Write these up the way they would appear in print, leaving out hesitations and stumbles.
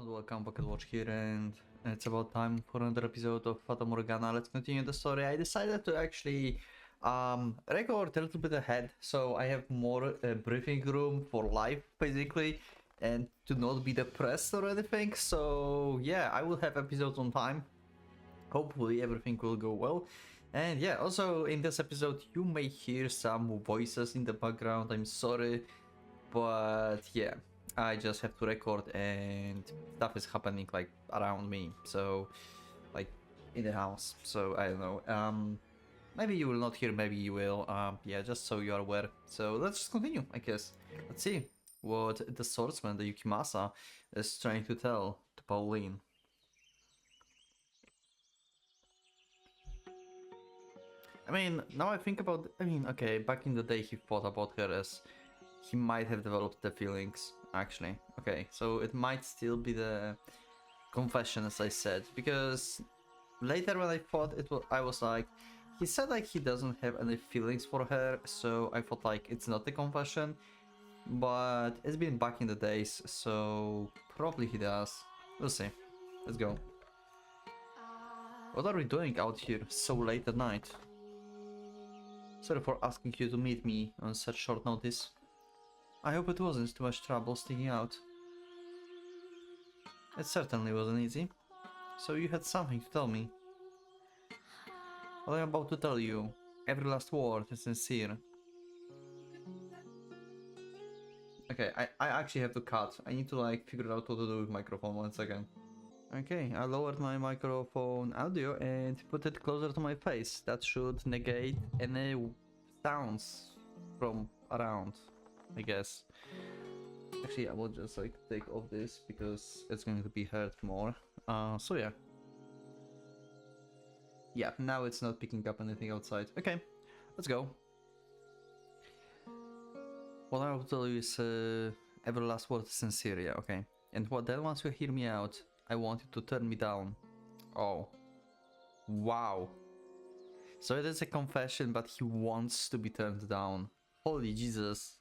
welcome, PocketWatch here, and it's about time for another episode of Fata Morgana. Let's continue the story. I decided to actually record a little bit ahead, so I have more breathing room for life, basically, and to not be depressed or anything. So yeah, I will have episodes on time. Hopefully everything will go well. And yeah, also in this episode you may hear some voices in the background. I'm sorry, but yeah, I just have to record and stuff is happening like around me, so like in the house, so I don't know. Maybe you will not hear, maybe you will. Yeah, just so you are aware. So let's just continue, I guess. Let's see what the swordsman, the Yukimasa, is trying to tell to Pauline. I mean, now I think about, okay, back in the day he thought about her as he might have developed the feelings, actually. Okay, so it might still be the confession, as I said, because later when I thought it was, I was like, he said like he doesn't have any feelings for her, so I thought like it's not a confession, but it's been back in the days, so probably he does. We'll see. Let's go. What are we doing out here so late at night? Sorry for asking you to meet me on such short notice. I hope it wasn't too much trouble sticking out. It certainly wasn't easy. So you had something to tell me. What I'm about to tell you, every last word is sincere. Okay, I actually have to cut. I need to like figure out what to do with microphone 1 second. Okay, I lowered my microphone audio and put it closer to my face. That should negate any sounds from around, I guess. Actually, I will just like take off this because it's going to be heard more. So yeah. Yeah, now it's not picking up anything outside. Okay, let's go. What I will tell you is every last word is sincere, yeah, okay. And what then once you hear me out, I want you to turn me down. Oh. Wow. So it is a confession, but he wants to be turned down. Holy Jesus.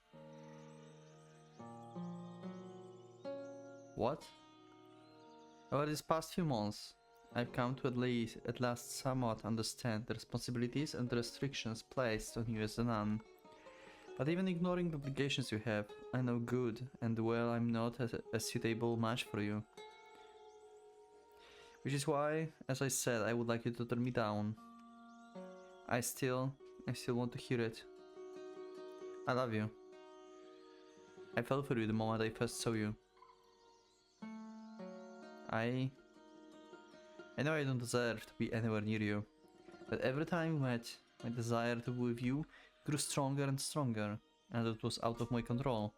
What? Over these past few months, I've come to at last somewhat understand the responsibilities and the restrictions placed on you as a nun. But even ignoring the obligations you have, I know good and well I'm not a suitable match for you. Which is why, as I said, I would like you to turn me down. I still want to hear it. I love you. I fell for you the moment I first saw you. I know I don't deserve to be anywhere near you, but every time we met, my desire to be with you grew stronger and stronger, and it was out of my control.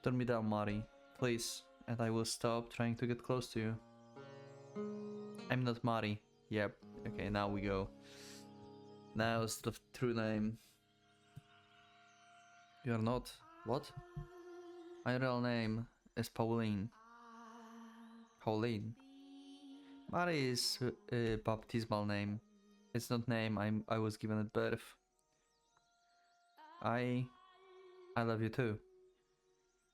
Turn me down, Mari, please, and I will stop trying to get close to you. I'm not Mari. Yep, okay, now we go. Now it's the true name. You're not. What? My real name is Pauline. Pauline. Mari is a baptismal name. It's not name I was given at birth. I love you too.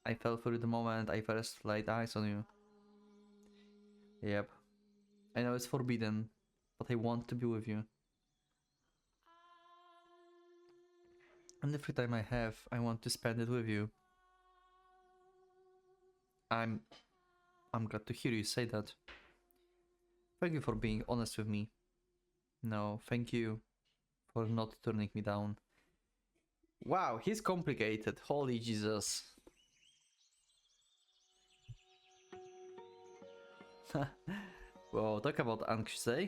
I fell for you the moment I first laid eyes on you. Yep. I know it's forbidden, but I want to be with you. And every time I have, I want to spend it with you. I'm glad to hear you say that. Thank you for being honest with me. No, thank you for not turning me down. Wow, he's complicated. Holy Jesus. Well, talk about anxious, eh?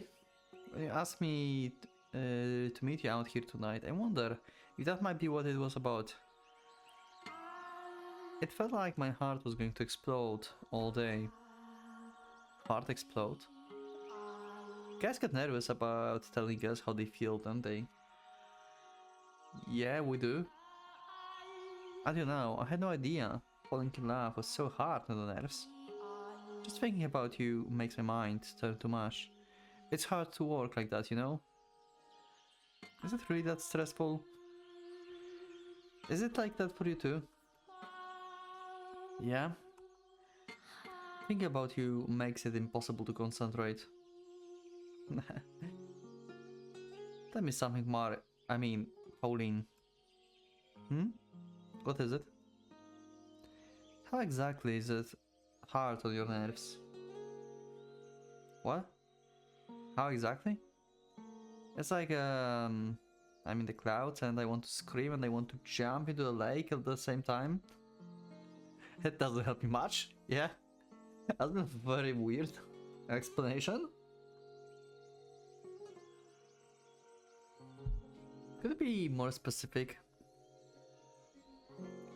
When you asked me to meet you out here tonight, I wonder if that might be what it was about. It felt like my heart was going to explode all day. Heart explode? Guys get nervous about telling us how they feel, don't they? Yeah, we do. I don't know, I had no idea. Falling in love was so hard on the nerves. Just thinking about you makes my mind turn too much. It's hard to work like that, you know? Is it really that stressful? Is it like that for you too? Yeah? Thinking about you makes it impossible to concentrate. Tell me something more. I mean, Pauline. Hmm? What is it? How exactly is it hard on your nerves? What? How exactly? It's like, I'm in the clouds and I want to scream and I want to jump into the lake at the same time. It doesn't help me much, yeah? That's a very weird explanation. Could it be more specific?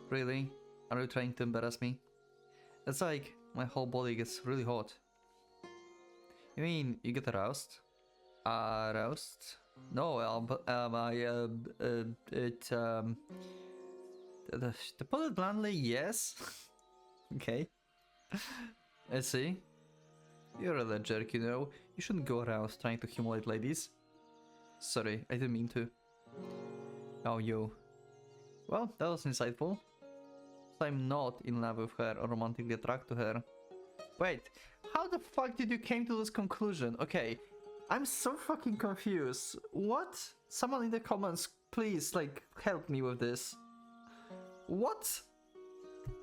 Really? Are you trying to embarrass me? It's like my whole body gets really hot. You mean you get aroused? Aroused? No, to put it bluntly, yes. Okay. I see. You're a jerk, you know. You shouldn't go around trying to humiliate ladies. Sorry, I didn't mean to. Oh, yo. Well, that was insightful. So I'm not in love with her or romantically attracted to her. Wait, how the fuck did you came to this conclusion? Okay, I'm so fucking confused. What? Someone in the comments, please, like, help me with this. What?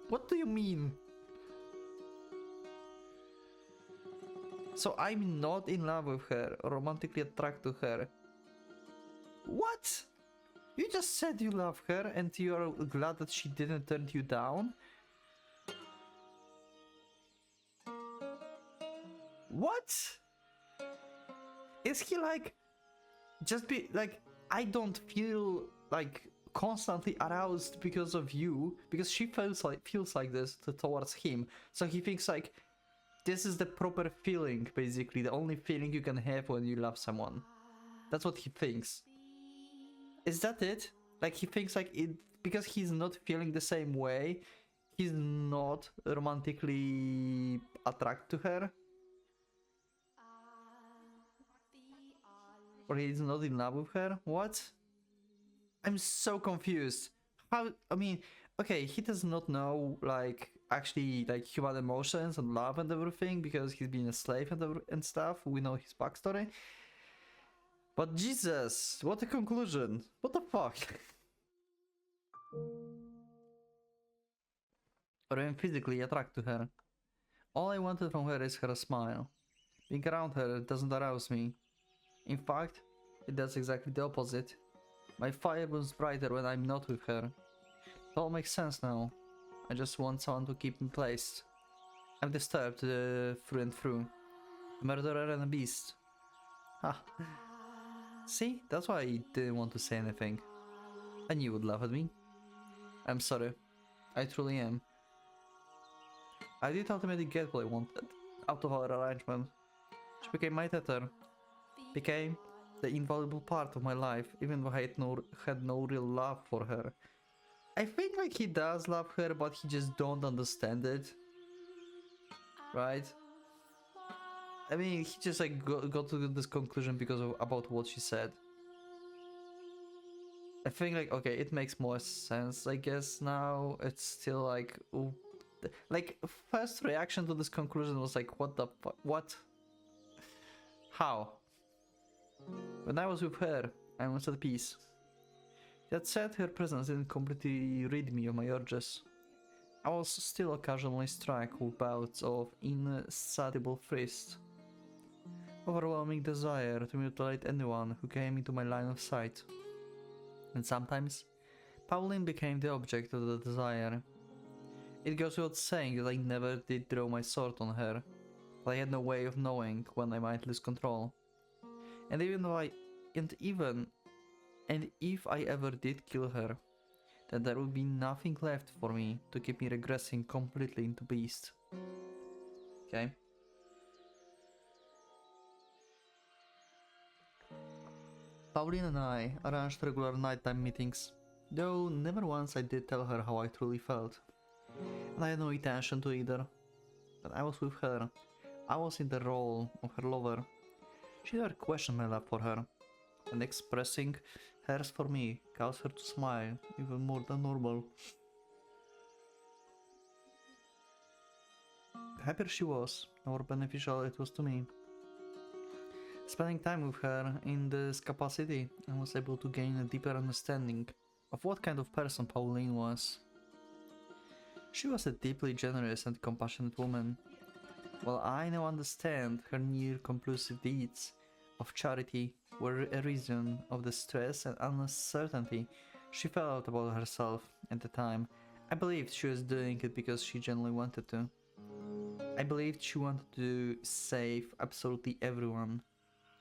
What do you mean? So I'm not in love with her or romantically attracted to her. What? You just said you love her and you're glad that she didn't turn you down? What? Is he like, just be like, I don't feel like constantly aroused because of you, because she feels like this towards him, so he thinks like this is the proper feeling, basically the only feeling you can have when you love someone. That's what he thinks. Is that it? Like he thinks like it because he's not feeling the same way, he's not romantically attracted to her, or he's not in love with her. What? I'm so confused. How? I mean, okay, he does not know like actually like human emotions and love and everything because he's been a slave and stuff. We know his backstory. But Jesus, what a conclusion! What the fuck? Or I'm physically attracted to her. All I wanted from her is her smile. Being around her doesn't arouse me. In fact, it does exactly the opposite. My fire burns brighter when I'm not with her. It all makes sense now. I just want someone to keep me placed. I'm disturbed through and through. A murderer and a beast. Ah, see? That's why I didn't want to say anything. I knew you would laugh at me. I'm sorry. I truly am. I did ultimately get what I wanted out of our arrangement. She became my tether. Became the invaluable part of my life, even though I had no real love for her. I think like he does love her, but he just don't understand it. Right? I mean, he just like got to this conclusion because of about what she said. I think like okay, it makes more sense. I guess now it's still like, ooh, like first reaction to this conclusion was like, what the fuck? What? How? When I was with her, I was at peace. That said, her presence didn't completely rid me of my urges. I was still occasionally struck with bouts of insatiable thirst, overwhelming desire to mutilate anyone who came into my line of sight. And sometimes, Pauline became the object of the desire. It goes without saying that I never did draw my sword on her, but I had no way of knowing when I might lose control. And if I ever did kill her, then there would be nothing left for me to keep me regressing completely into beast. Okay? Pauline and I arranged regular nighttime meetings, though never once I did tell her how I truly felt. And I had no intention to either. When I was with her, I was in the role of her lover. She never questioned my love for her, and expressing hers for me caused her to smile even more than normal. The happier she was, the more beneficial it was to me. Spending time with her in this capacity, I was able to gain a deeper understanding of what kind of person Pauline was. She was a deeply generous and compassionate woman. While I now understand her near-compulsive deeds of charity were a reason of the stress and uncertainty she felt about herself at the time, I believed she was doing it because she genuinely wanted to. I believed she wanted to save absolutely everyone,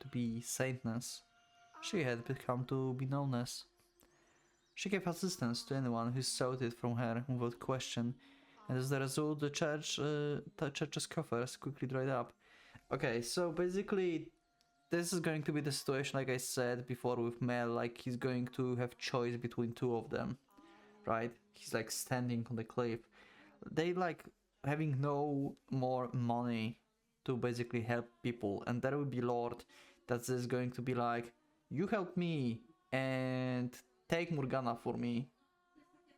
to be saintness she had become to be known as. She gave assistance to anyone who sought it from her without question, and as a result the church's coffers quickly dried up. Okay, so basically this is going to be the situation like I said before with Mel, like he's going to have choice between two of them, right? He's like standing on the cliff. They like having no more money to basically help people, and there will be Lord that is going to be like, you help me and take Morgana for me,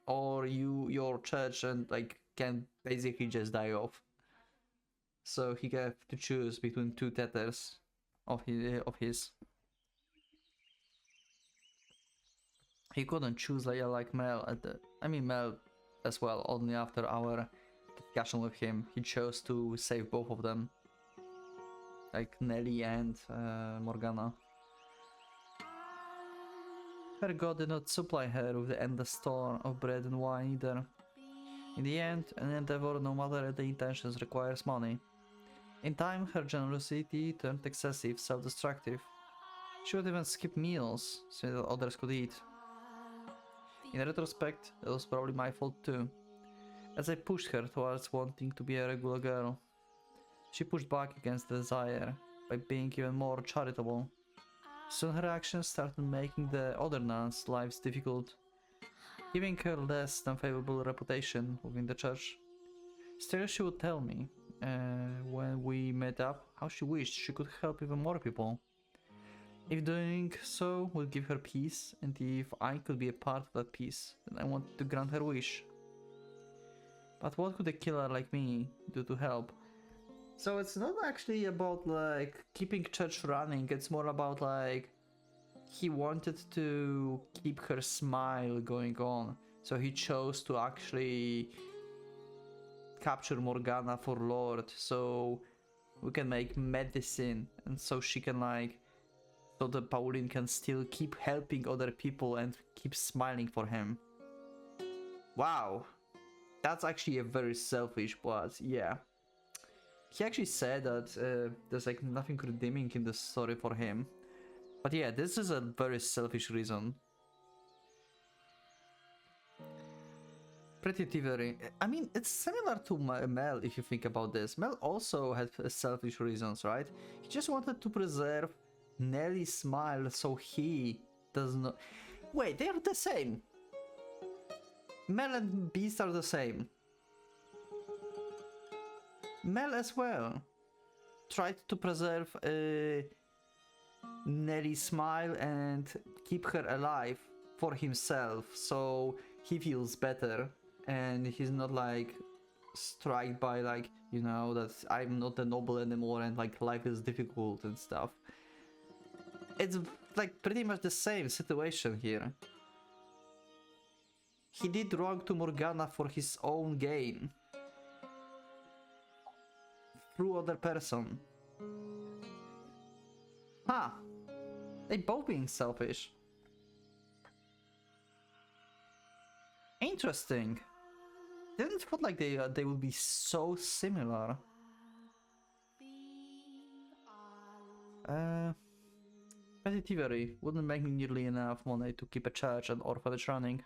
or your church and like can basically just die off. So he have to choose between two tethers of his. He couldn't choose like Mel at the Mel as well, only after our discussion with him. He chose to save both of them. Like Nelly and Morgana. Her god did not supply her with the endless store of bread and wine either. In the end, an endeavor, no matter the intentions, requires money. In time, her generosity turned excessive, self-destructive. She would even skip meals so that others could eat. In retrospect, it was probably my fault too, as I pushed her towards wanting to be a regular girl. She pushed back against the desire by being even more charitable. Soon her actions started making the other nuns' lives difficult, giving her less than favorable reputation within the church. Still, she would tell me, when we met up, how she wished she could help even more people. If doing so would give her peace, and if I could be a part of that peace, then I wanted to grant her wish. But what could a killer like me do to help? So it's not actually about like keeping church running, it's more about like he wanted to keep her smile going on. So he chose to actually capture Morgana for Lord, so we can make medicine, and so she can like, so that Pauline can still keep helping other people and keep smiling for him. Wow, that's actually a very selfish, but yeah. He actually said that there's like nothing redeeming in the story for him. But yeah, this is a very selfish reason. Pretty thievery. I mean, it's similar to Mel if you think about this. Mel also had selfish reasons, right? He just wanted to preserve Nelly's smile so he does not... Wait, they are the same. Mel and Beast are the same. Mel as well tried to preserve Nelly's smile and keep her alive for himself, so he feels better and he's not like struck by like, you know, that I'm not a noble anymore and like life is difficult and stuff. It's like pretty much the same situation here. He did wrong to Morgana for his own gain through other person. Huh. They both being selfish. Interesting. Didn't feel like they would be so similar. Petty thievery wouldn't make me nearly enough money to keep a church and orphanage running.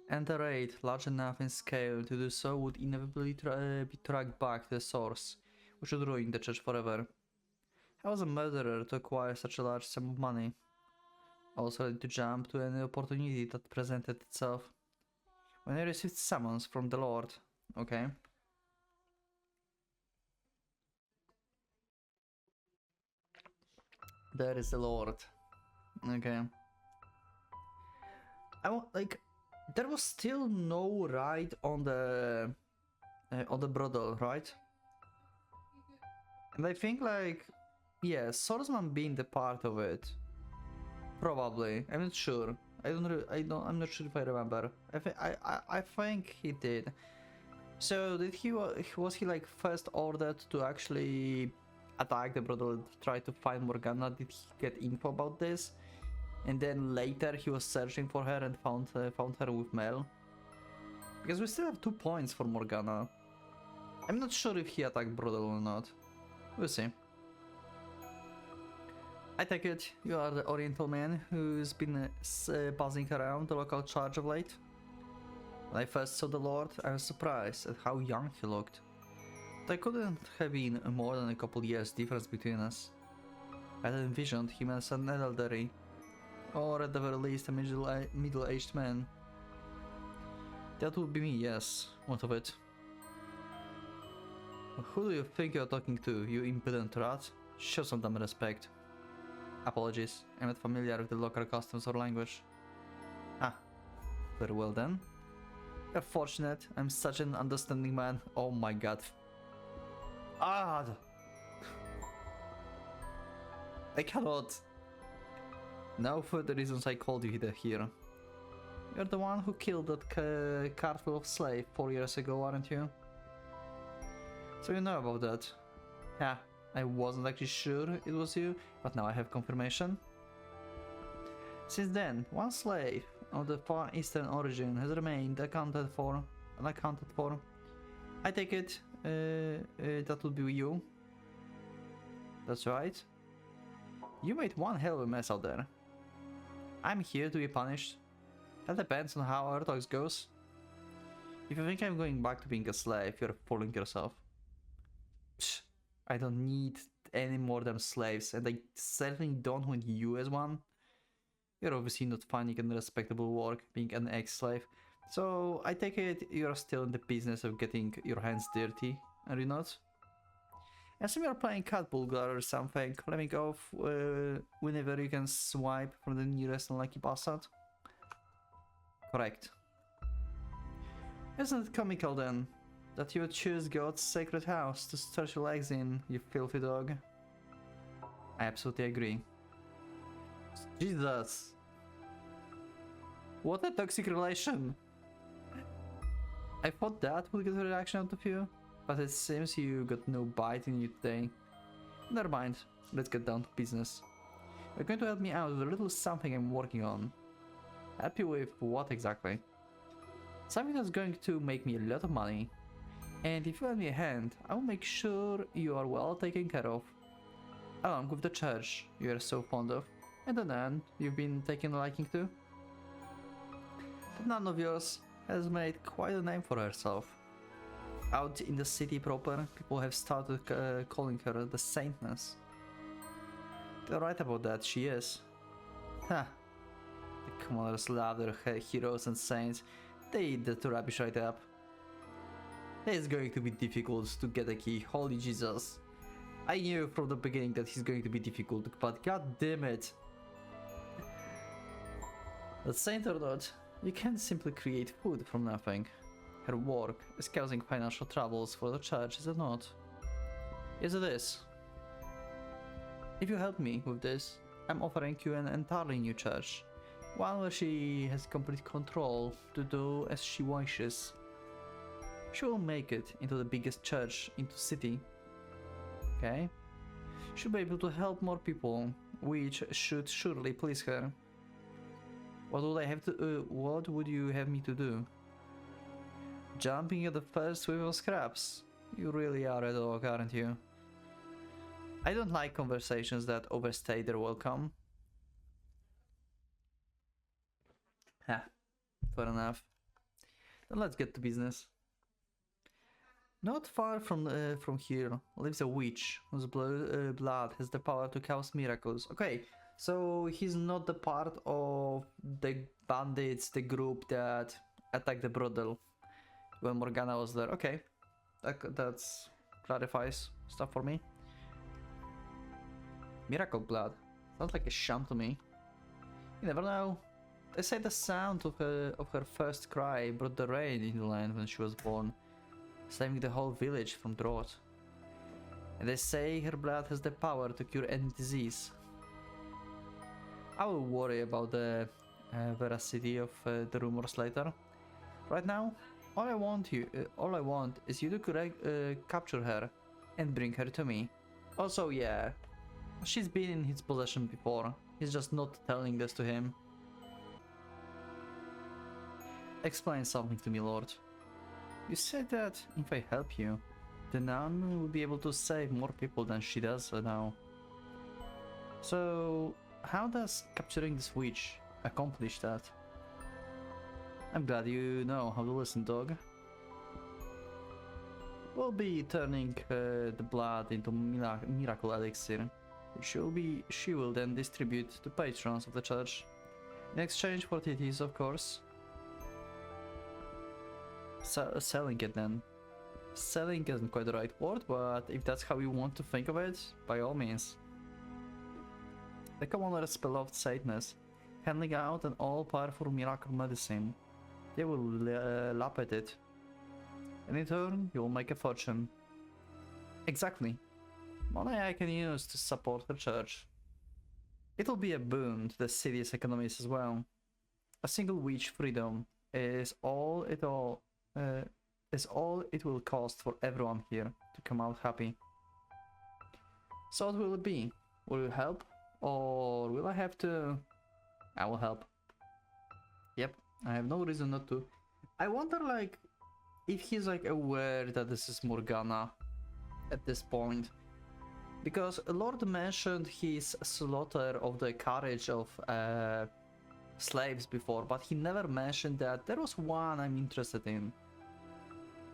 And a raid large enough in scale to do so would inevitably be tracked back to the source, which would ruin the church forever. I was a murderer to acquire such a large sum of money. I was ready to jump to any opportunity that presented itself. When I received summons from the Lord, okay. There is the Lord, okay. Like, there was still no ride on the on the brothel, right? And I think like, yeah, swordsman being the part of it. Probably. I'm not sure. I'm not sure if I remember. I think he did. So did was he like first ordered to actually attack the brothel, try to find Morgana? Did he get info about this? And then later he was searching for her and found her with Mel. Because we still have 2 points for Morgana. I'm not sure if he attacked brothel or not. We'll see. I take it you are the Oriental man who's been buzzing around the local church of late. When I first saw the Lord, I was surprised at how young he looked. There couldn't have been more than a couple years difference between us. I had envisioned him as an elderly, or at the very least a middle-aged man. That would be me, yes, what of it? Who do you think you're talking to, you impudent rat? Show some damn respect. Apologies, I'm not familiar with the local customs or language. Ah, very well then. You're fortunate, I'm such an understanding man. Oh my god. Ah! I cannot. No further reasons I called you here. You're the one who killed that cart full of slaves 4 years ago, aren't you? So you know about that. Yeah, I wasn't actually sure it was you, but now I have confirmation. Since then, one slave of the Far Eastern origin has remained unaccounted for. I take it that would be you. That's right. You made one hell of a mess out there. I'm here to be punished. That depends on how our talks goes. If you think I'm going back to being a slave, you're fooling yourself. Psh, I don't need any more damn slaves, and I certainly don't want you as one. You're obviously not finding a respectable work being an ex-slave, so I take it you're still in the business of getting your hands dirty, are you not? Assume you're playing cat bulgar or something, let me go whenever you can swipe from the nearest unlucky bastard. Correct. Isn't it comical then, that you would choose God's sacred house to stretch your legs in, you filthy dog? I absolutely agree. Jesus! What a toxic relation! I thought that would get a reaction out of you, but it seems you got no bite in you today. Never mind, let's get down to business. You're going to help me out with a little something I'm working on. Help you with what exactly? Something that's going to make me a lot of money. And if you lend me a hand, I will make sure you are well taken care of. Along with the church you are so fond of, and the nun you've been taking a liking to. That nun of yours has made quite a name for herself. Out in the city proper, people have started calling her the Saintness. They're right about that, she is. Ha! The commoners love their heroes and saints. They eat that rubbish right up. It's going to be difficult to get a key, holy Jesus. I knew from the beginning that he's going to be difficult, but god damn it. But saint or not, you can't simply create food from nothing. Her work is causing financial troubles for the church, is it not? Yes, it is. If you help me with this, I'm offering you an entirely new church. One where she has complete control to do as she wishes. She will make it into the biggest church in the city. Okay? She'll be able to help more people, which should surely please her. What would you have me to do? Jumping at the first wave of scraps? You really are a dog, aren't you? I don't like conversations that overstay their welcome. Ha, fair enough. Then let's get to business. Not far from here lives a witch whose blood has the power to cause miracles. Okay, so he's not the part of the bandits, the group that attacked the brothel when Morgana was there. Okay, that's clarifies stuff for me. Miracle blood. Sounds like a sham to me. You never know. They say the sound of her first cry brought the rain in the land when she was born. saving the whole village from drought. And they say her blood has the power to cure any disease. I will worry about the veracity of the rumors later. Right now, all I want is you to capture her and bring her to me. Also, yeah, she's been in his possession before. He's just not telling this to him. Explain something to me, Lord. You said that if I help you, the nun will be able to save more people than she does now. So, how does capturing this witch accomplish that? I'm glad you know how to listen, dog. We'll be turning the blood into miracle elixir, which she will then distribute to patrons of the church, in exchange for TTs, of course. Selling it then. Selling isn't quite the right word, but if that's how you want to think of it, by all means. The commoners beloved Satanists, handing out an all-powerful miracle medicine. They will lap at it. And in turn, you will make a fortune. Exactly. Money I can use to support the church. It'll be a boon to the city's economies as well. A single witch freedom is all it will cost for everyone here to come out happy. So what will it be? Will you help? Or will I have to... I will help. Yep, I have no reason not to. I wonder, like, if he's, like, aware that this is Morgana at this point. Because Lord mentioned his slaughter of the carriage of slaves before, but he never mentioned that there was one I'm interested in.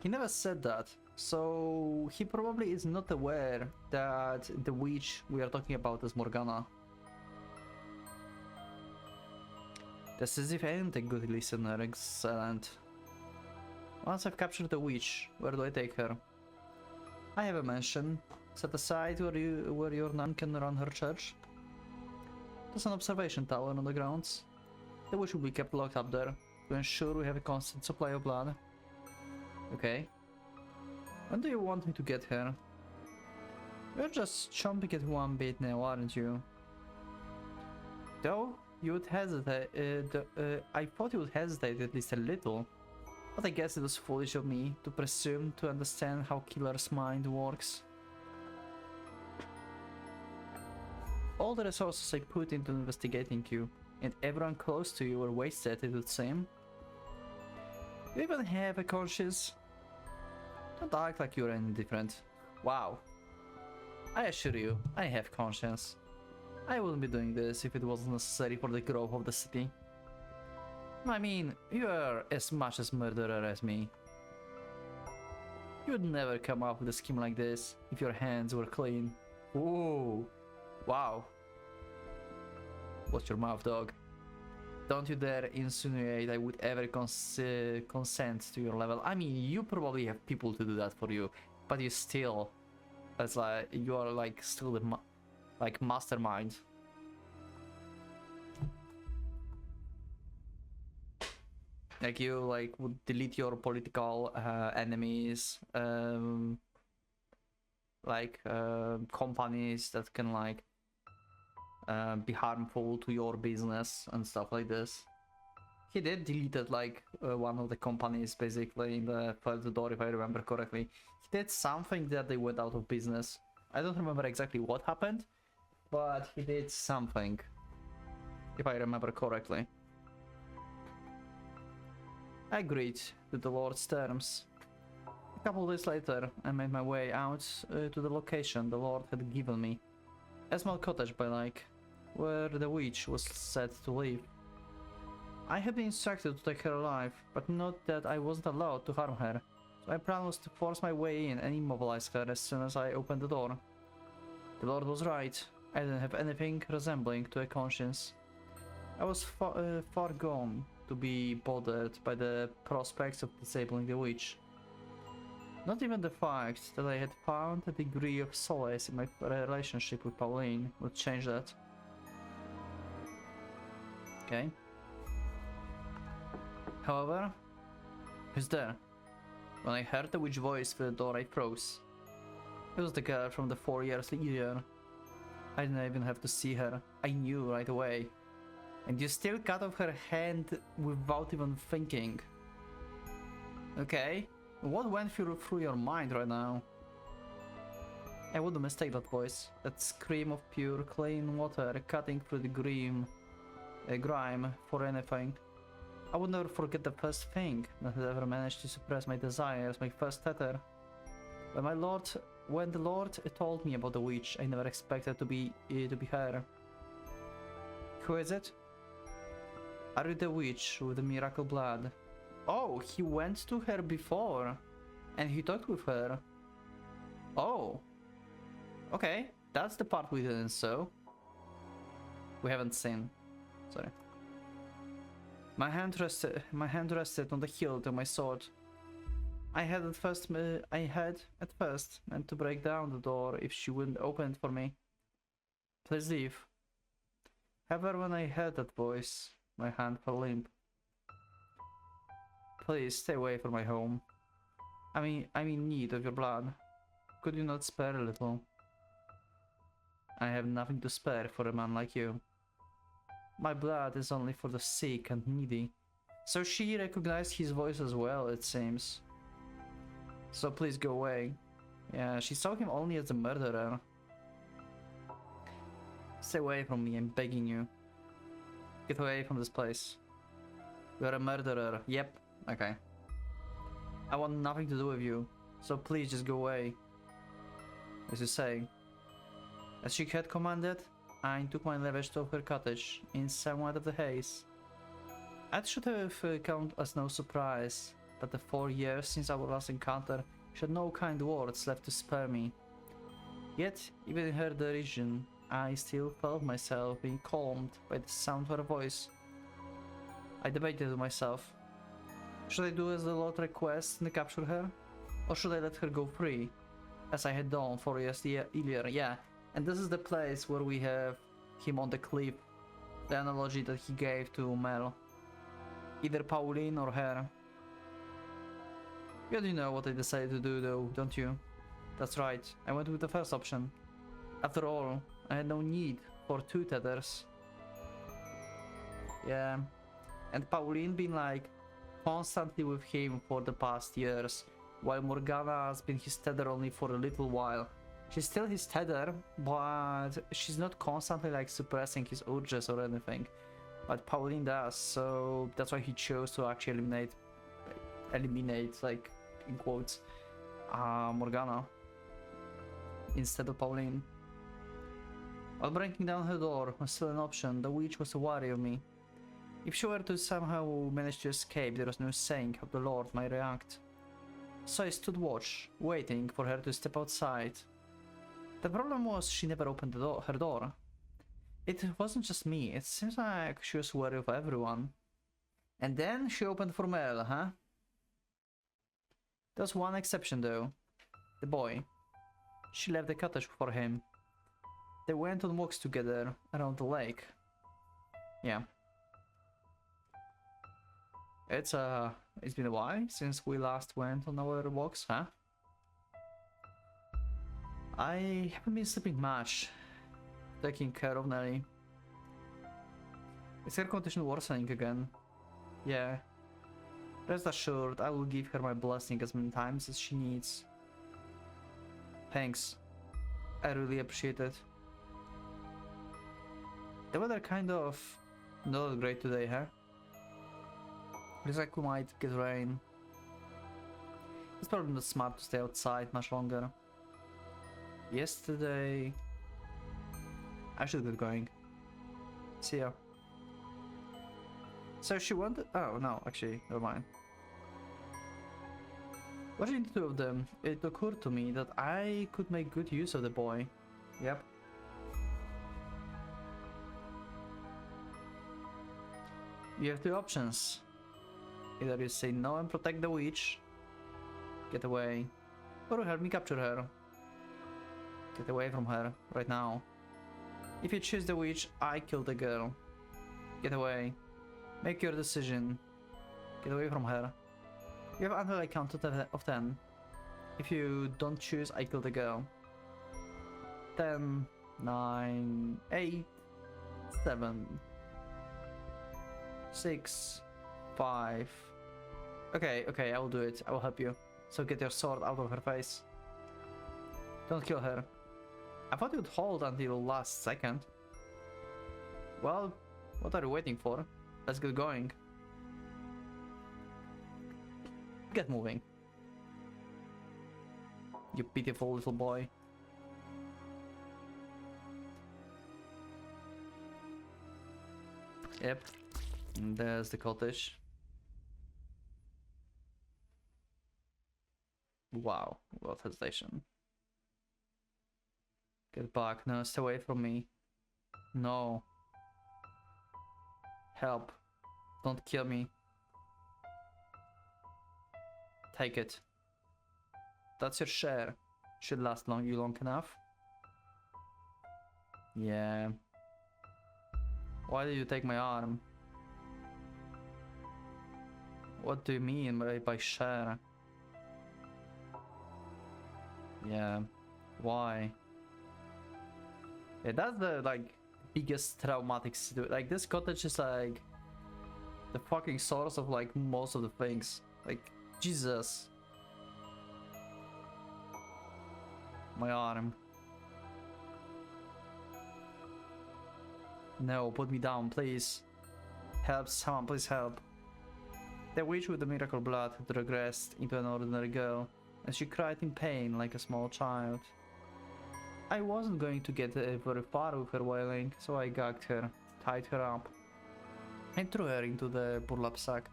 He never said that, so he probably is not aware that the witch we are talking about is Morgana. Decisive and a good listener, excellent. Once I've captured the witch, where do I take her? I have a mansion, set aside where your nun can run her church. There's an observation tower on the grounds. The witch will be kept locked up there, to ensure we have a constant supply of blood. Okay. When do you want me to get her? You're just chomping at one bit now, aren't you? Though, you would hesitate, I thought you would hesitate at least a little. But I guess it was foolish of me to presume to understand how killer's mind works. All the resources I put into investigating you, and everyone close to you were wasted, it would seem. You even have a conscience? Don't act like you're indifferent. Wow. I assure you, I have conscience. I wouldn't be doing this if it wasn't necessary for the growth of the city. I mean, you are as much a murderer as me. You would never come up with a scheme like this if your hands were clean. Ooh. Wow. Watch your mouth, dog. Don't you dare insinuate I would ever consent to your level. I mean, you probably have people to do that for you, but you still, it's like you are like still the mastermind. Like you would delete your political enemies, companies that can be harmful to your business and stuff like this. He did deleted one of the companies basically in the third door, if I remember correctly. He did something that they went out of business. I don't remember exactly what happened, but he did something, if I remember correctly. I agreed to the Lord's terms. A couple days later, I made my way out to the location the Lord had given me. A small cottage where the witch was said to live. I had been instructed to take her alive, but not that I wasn't allowed to harm her, so my plan was to force my way in and immobilize her as soon as I opened the door. The Lord was right. I didn't have anything resembling to a conscience. I was far gone to be bothered by the prospects of disabling the witch. Not even the fact that I had found a degree of solace in my relationship with Pauline would change that. Okay. However, who's there? When I heard the witch voice through the door, I froze. It was the girl from the 4 years earlier. I didn't even have to see her. I knew right away. And you still cut off her hand without even thinking. Okay, what went through your mind right now? I wouldn't mistake that voice. That scream of pure, clean water cutting through the grime for anything. I would never forget the first thing that had ever managed to suppress my desires, my first tether. When the Lord told me about the witch, I never expected to be her. Who is it? Are you the witch with the miracle blood? Oh, he went to her before, and he talked with her. Oh, okay, that's the part we didn't saw. We haven't seen. Sorry. My hand rested on the hilt of my sword. I had at first meant to break down the door if she wouldn't open it for me. Please leave. However, when I heard that voice, my hand felt limp. Please stay away from my home. I'm in need of your blood. Could you not spare a little? I have nothing to spare for a man like you. My blood is only for the sick and needy. So she recognized his voice as well, it seems. So please go away. Yeah, she saw him only as a murderer. Stay away from me, I'm begging you. Get away from this place. You're a murderer. Yep. Okay. I want nothing to do with you. So please just go away. As you say. As she had commanded, I took my leverage to her cottage, in somewhat of the haze. It should have come as no surprise that the 4 years since our last encounter she had no kind words left to spare me. Yet, even in her derision, I still felt myself being calmed by the sound of her voice. I debated with myself. Should I do as the Lord requests and capture her? Or should I let her go free? As I had done 4 years earlier, yeah. And this is the place where we have him on the cliff. The analogy that he gave to Mel. Either Pauline or her. You do know what I decided to do though, don't you? That's right, I went with the first option. After all, I had no need for 2 tethers. Yeah. And Pauline been like constantly with him for the past years, while Morgana has been his tether only for a little while. She's still his tether, but she's not constantly like suppressing his urges or anything. But Pauline does, so that's why he chose to actually eliminate like, in quotes, Morgana instead of Pauline. While breaking down her door was still an option, the witch was wary of me. If she were to somehow manage to escape, there was no saying how the Lord might react. So I stood watch, waiting for her to step outside. The problem was she never opened her door. It wasn't just me, it seems like she was wary of everyone. And then she opened for Mel, huh? There's one exception though. The boy. She left the cottage for him. They went on walks together around the lake. Yeah. It's been a while since we last went on our walks, huh? I haven't been sleeping much, taking care of Nelly. Is her condition worsening again? Yeah. Rest assured, I will give her my blessing as many times as she needs. Thanks. I really appreciate it. The weather kind of not that great today, huh? Looks like we might get rain. It's probably not smart to stay outside much longer. Yesterday... I should get going. See ya. So she wanted... Oh, no, actually, never mind. Watching the two of them, it occurred to me that I could make good use of the boy. Yep. You have 2 options. Either you say no and protect the witch, get away, or help me capture her. Get away from her, right now. If you choose the witch, I kill the girl. Get away. Make your decision. Get away from her. You have until I count of 10. If you don't choose, I kill the girl. 10, 9, 8, 7, 6, 5. Okay, I will do it. I will help you. So get your sword out of her face. Don't kill her. I thought you'd hold until last second. Well, what are you waiting for? Let's get going. Get moving. You pitiful little boy. Yep. And there's the cottage. Wow, what hesitation. Get back. No, stay away from me. No. Help. Don't kill me. Take it. That's your share. Should last you long enough. Yeah. Why did you take my arm? What do you mean by share? Yeah. Why? Yeah, that's the like biggest traumatic situation. Like this cottage is like the fucking source of like most of the things. Like Jesus. My arm. No, put me down, please. Help, someone, please help. The witch with the miracle blood had regressed into an ordinary girl, and she cried in pain like a small child. I wasn't going to get very far with her wailing, so I gagged her, tied her up, and threw her into the burlap sack.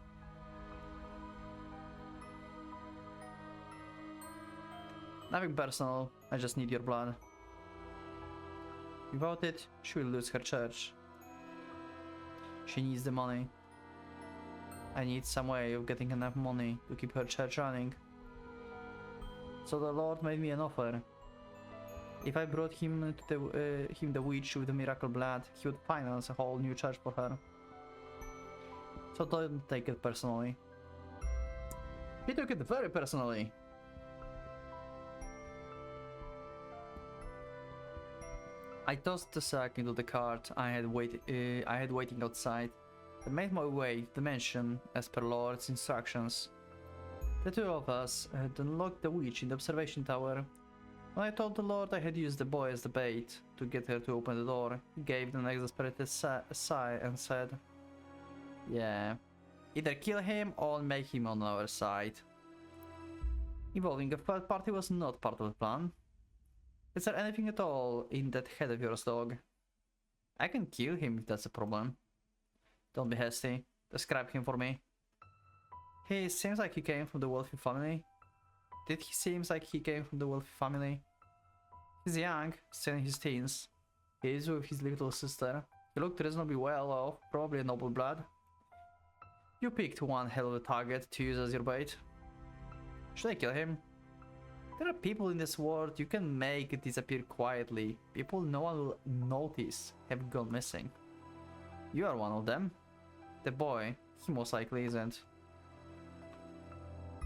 Nothing personal, I just need your blood. Without it, she will lose her church. She needs the money. I need some way of getting enough money to keep her church running. So the Lord made me an offer. If I brought him to the witch with the miracle blood, he would finance a whole new church for her. So don't take it personally. He took it very personally. I tossed the sack into the cart I had waiting outside, and made my way to the mansion as per Lord's instructions. The two of us had unlocked the witch in the observation tower. When I told the Lord I had used the boy as the bait to get her to open the door, he gave an exasperated sigh and said, "Yeah, either kill him or make him on our side." Involving a third party was not part of the plan. Is there anything at all in that head of yours, dog? I can kill him if that's a problem. Don't be hasty. Describe him for me. He seems like he came from the wealthy family. Did he seems like he came from the wealthy family? He's young, still in his teens. He is with his little sister. He looked reasonably well off, probably a noble blood. You picked one hell of a target to use as your bait. Should I kill him? There are people in this world you can make disappear quietly. People no one will notice have gone missing. You are one of them. The boy, he most likely isn't.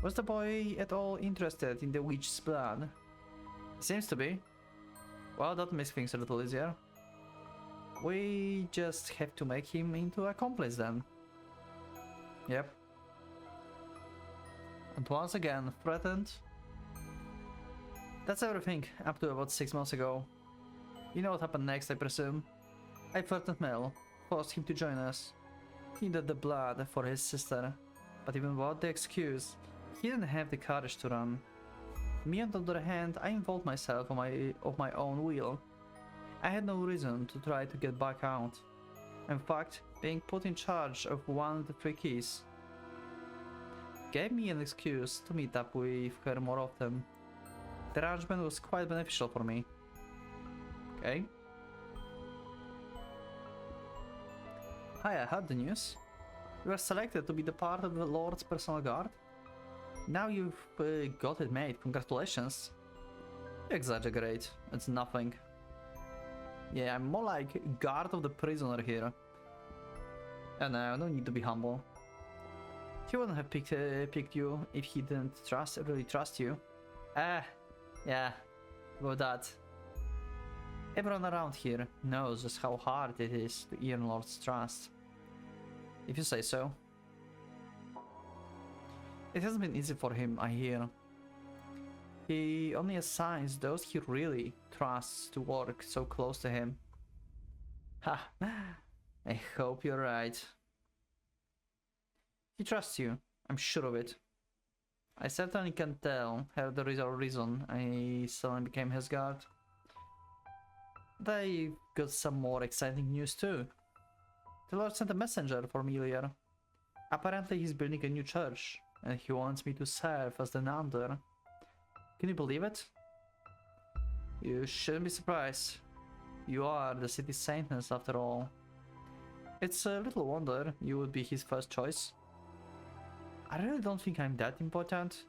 Was the boy at all interested in the witch's blood? He seems to be. Well, that makes things a little easier. We just have to make him into an accomplice then. Yep. And once again, threatened. That's everything, up to about 6 months ago. You know what happened next, I presume? I threatened Mel, forced him to join us. He needed the blood for his sister, but even without the excuse, he didn't have the courage to run. Me, on the other hand, I involved myself of my own will. I had no reason to try to get back out. In fact, being put in charge of one of the 3 keys gave me an excuse to meet up with her more often. The arrangement was quite beneficial for me. Okay. Hi, I heard the news. You were selected to be the part of the Lord's personal guard. Now you've got it made. Congratulations. You exaggerate. It's nothing. Yeah, I'm more like guard of the prisoner here. And no need to be humble. He wouldn't have picked you if he didn't really trust you. Yeah, about that. Everyone around here knows just how hard it is to earn Lord's trust. If you say so. It hasn't been easy for him, I hear. He only assigns those he really trusts to work so close to him. Ha! I hope you're right. He trusts you, I'm sure of it. I certainly can tell how there is a reason I suddenly became his guard. They've got some more exciting news too. The Lord sent a messenger for me earlier. Apparently he's building a new church, and he wants me to serve as the nun there. Can you believe it? You shouldn't be surprised. You are the city's saintess after all. It's a little wonder you would be his first choice. I really don't think I'm that important.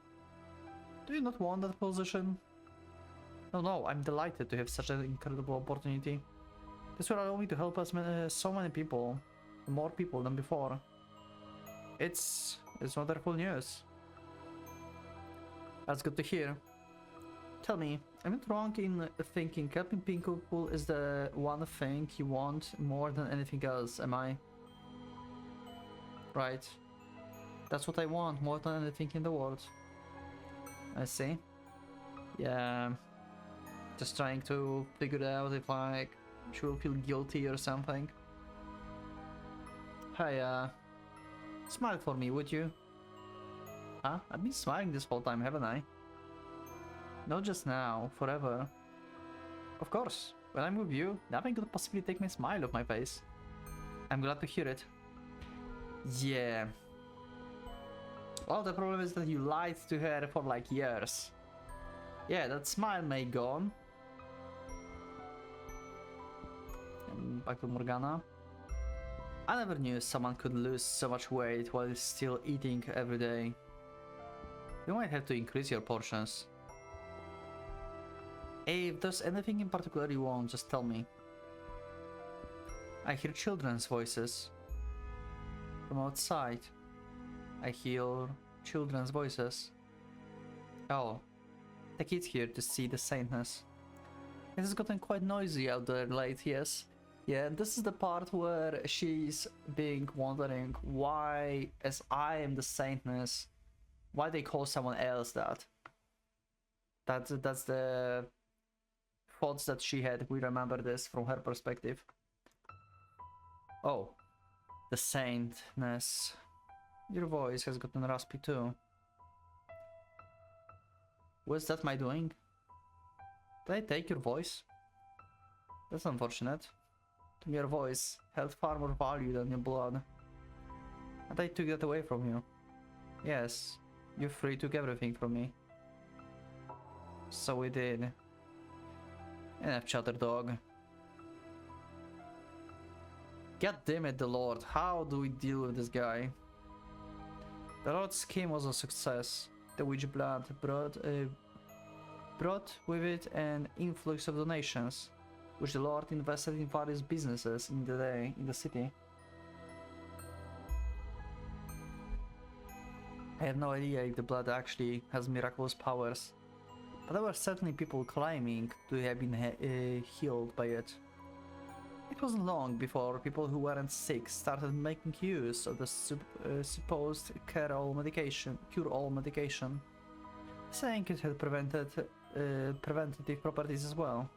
Do you not want that position? No, I'm delighted to have such an incredible opportunity. This will allow me to help us so many people, more people than before. It's wonderful news. That's good to hear. Tell me, I'm not wrong in thinking helping people is the one thing you want more than anything else, am I? Right. That's what I want more than anything in the world. I see. Yeah. Just trying to figure out if like she will feel guilty or something. Hey, smile for me, would you? Huh? I've been smiling this whole time, haven't I? Not just now, forever. Of course, when I'm with you, nothing could possibly take my smile off my face. I'm glad to hear it. Yeah. Well, the problem is that you lied to her for like years. Yeah, that smile may gone. And back to Morgana. I never knew someone could lose so much weight while still eating every day. You might have to increase your portions. If there's anything in particular you want, just tell me. I hear children's voices. From outside. I hear children's voices. Oh, the kids here to see the saintness. It has gotten quite noisy out there late, yes. Yeah, and this is the part where she's wondering why, as I am the saintness, why they call someone else that. That's the thoughts that she had. We remember this from her perspective. Oh, the saintness. Your voice has gotten raspy too. Was that my doing? Did I take your voice? That's unfortunate. To me, your voice held far more value than your blood. And I took that away from you. Yes, you three took everything from me. So we did. Enough chatter, dog. God damn it, the Lord. How do we deal with this guy? The Lord's scheme was a success. The witch blood brought with it an influx of donations, which the Lord invested in various businesses in the city. I have no idea if the blood actually has miraculous powers, but there were certainly people claiming to have been healed by it. It wasn't long before people who weren't sick started making use of the supposed cure-all medication, saying it had preventative properties as well.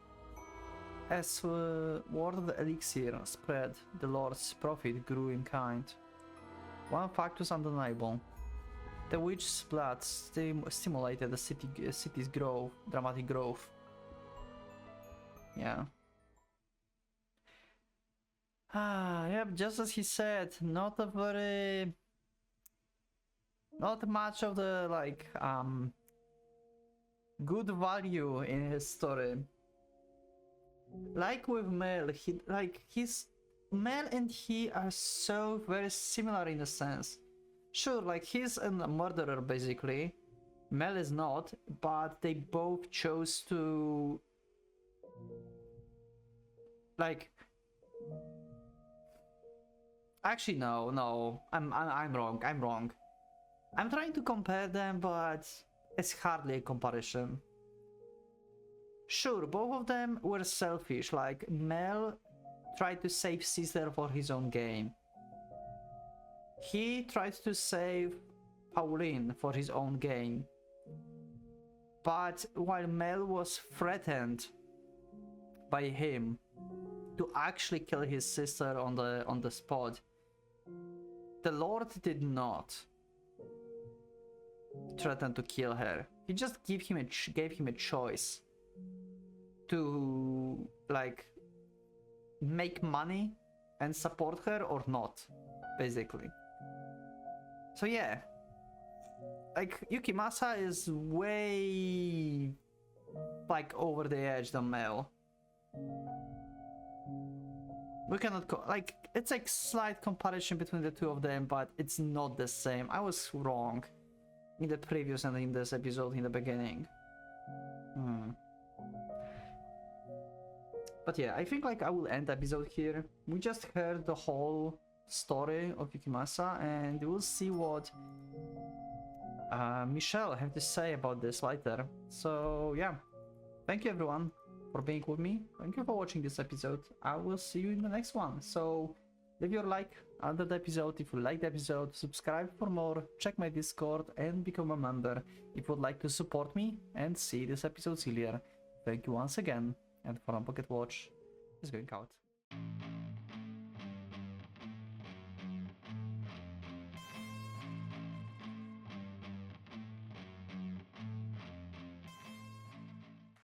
As word of the elixir spread, the Lord's profit grew in kind. One fact was undeniable. The witch's blood stimulated the city's dramatic growth. Yeah. Yep, just as he said, not much of the, like, good value in his story. Like with Mel, Mel and he are so very similar in a sense. Sure, like, he's a murderer basically. Mel is not, but they both chose to, like, actually no, I'm wrong. I'm trying to compare them, but it's hardly a comparison. Sure, both of them were selfish, like Mel tried to save Caesar for his own gain. He tried to save Pauline for his own gain. But while Mel was threatened by him to actually kill his sister on the spot, the Lord did not threaten to kill her. He just gave him a choice to like make money and support her or not, basically. So yeah, like Yukimasa is way like over the edge than Mel. We cannot like, it's like slight comparison between the two of them, but it's not the same. I was wrong in the previous and in this episode in the beginning. But yeah, I think like I will end the episode here. We just heard the whole story of Yukimasa, and we'll see what Michelle have to say about this later. So yeah, thank you everyone for being with me. Thank you for watching this episode. I will see you in the next one. So leave your like under the episode if you like the episode, subscribe for more, check my Discord, and become a member if you would like to support me and see this episode earlier. Thank you once again, and for Pocket Watch is going out.